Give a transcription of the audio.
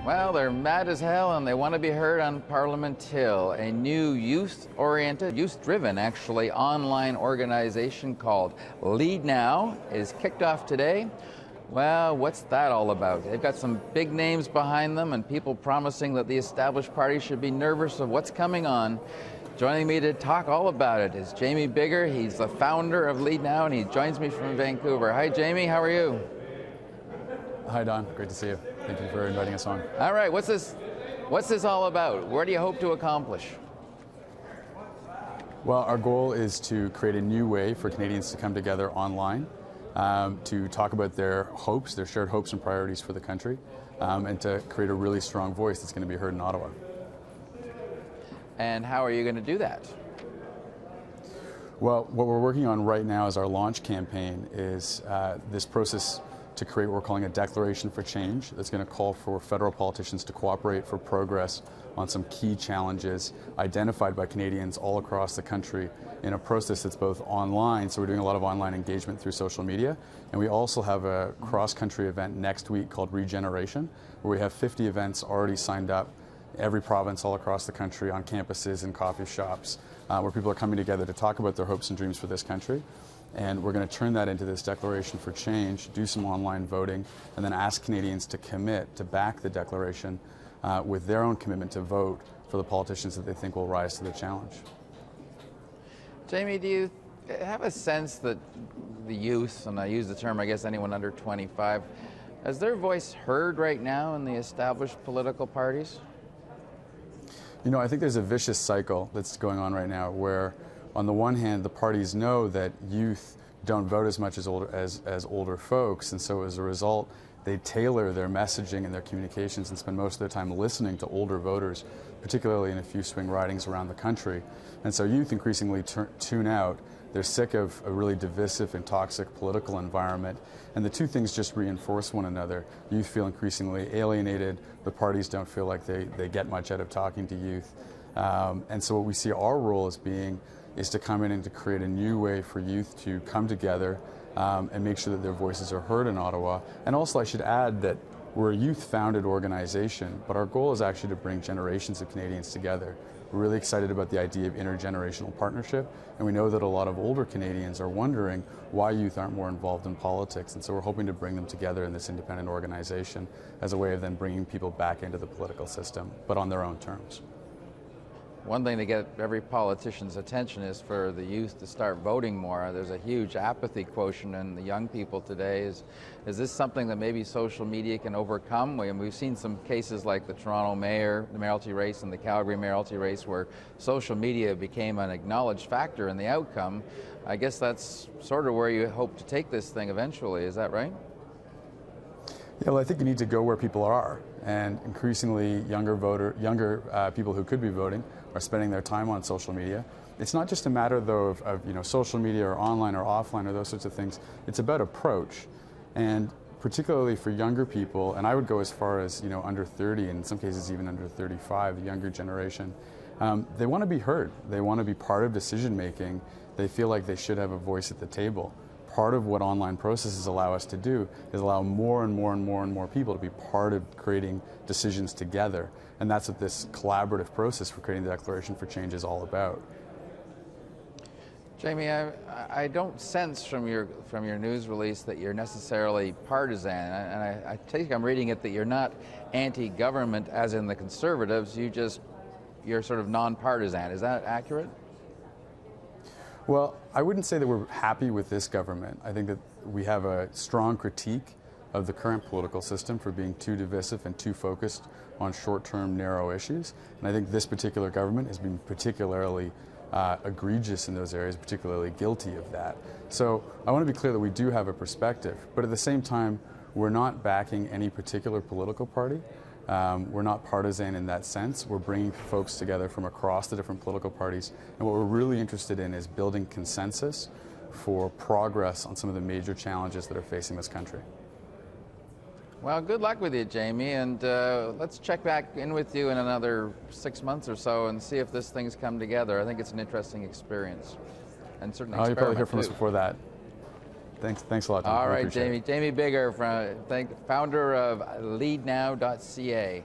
Well, they're mad as hell and they want to be heard on Parliament Hill. A new youth-oriented, youth-driven, actually, online organization called Leadnow is kicked off today. Well, what's that all about? They've got some big names behind them and people promising that the established party should be nervous of what's coming on. Joining me to talk all about it is Jamie Biggar. He's the founder of Leadnow and he joins me from Vancouver. Hi, Jamie. How are you? Hi, Don. Great to see you. Thank you for inviting us on. All right. What's this all about? What do you hope to accomplish? Well, our goal is to create a new way for Canadians to come together online to talk about their hopes, their shared hopes and priorities for the country, and to create a really strong voice that's going to be heard in Ottawa. And how are you going to do that? Well, what we're working on right now as our launch campaign is this process to create what we're calling a declaration for change that's going to call for federal politicians to cooperate for progress on some key challenges identified by Canadians all across the country in a process that's both online, so we're doing a lot of online engagement through social media, and we also have a cross-country event next week called Regeneration, where we have 50 events already signed up, every province all across the country, on campuses and coffee shops, where people are coming together to talk about their hopes and dreams for this country. And we're going to turn that into this declaration for change, do some online voting, and then ask Canadians to commit to back the declaration with their own commitment to vote for the politicians that they think will rise to the challenge. Jamie, do you have a sense that the youth, and I use the term, I guess, anyone under 25, is their voice heard right now in the established political parties? You know, I think there's a vicious cycle that's going on right now where, on the one hand, the parties know that youth don't vote as much as older folks, and so as a result, they tailor their messaging and their communications and spend most of their time listening to older voters, particularly in a few swing ridings around the country. And so youth increasingly tune out. They're sick of a really divisive and toxic political environment, and the two things just reinforce one another. Youth feel increasingly alienated. The parties don't feel like they get much out of talking to youth. And so what we see our role as being is to come in and to create a new way for youth to come together and make sure that their voices are heard in Ottawa. And also I should add that we're a youth-founded organization, but our goal is actually to bring generations of Canadians together. We're really excited about the idea of intergenerational partnership, and we know that a lot of older Canadians are wondering why youth aren't more involved in politics, and so we're hoping to bring them together in this independent organization as a way of then bringing people back into the political system, but on their own terms. One thing to get every politician's attention is for the youth to start voting more. There's a huge apathy quotient in the young people today. Is this something that maybe social media can overcome? We've seen some cases like the Toronto mayor, the mayoralty race, and the Calgary mayoralty race where social media became an acknowledged factor in the outcome. I guess that's sort of where you hope to take this thing eventually. Is that right? Yeah, well, I think you need to go where people are, and increasingly younger people who could be voting are spending their time on social media. It's not just a matter, though, of social media or online or offline or those sorts of things. It's about approach, and particularly for younger people, and I would go as far as under 30, and in some cases even under 35, the younger generation. They want to be heard. They want to be part of decision making. They feel like they should have a voice at the table. Part of what online processes allow us to do is allow more and more and more and more people to be part of creating decisions together. And that's what this collaborative process for creating the Declaration for Change is all about. Jamie, I don't sense from your news release that you're necessarily partisan, and I take I'm reading it that you're not anti-government as in the Conservatives, you're sort of non-partisan. Is that accurate? Well, I wouldn't say that we're happy with this government. I think that we have a strong critique of the current political system for being too divisive and too focused on short-term, narrow issues. And I think this particular government has been particularly egregious in those areas, particularly guilty of that. So I want to be clear that we do have a perspective, but at the same time, we're not backing any particular political party. We're not partisan in that sense. We're bringing folks together from across the different political parties, and what we're really interested in is building consensus for progress on some of the major challenges that are facing this country. Well, good luck with you, Jamie, and let's check back in with you in another 6 months or so and see if this thing's come together. I think it's an interesting experience, and certainly you'll probably hear from us before that. Thanks a lot, Tom. All I right, appreciate it. Jamie. Jamie Biggar, founder of Leadnow.ca.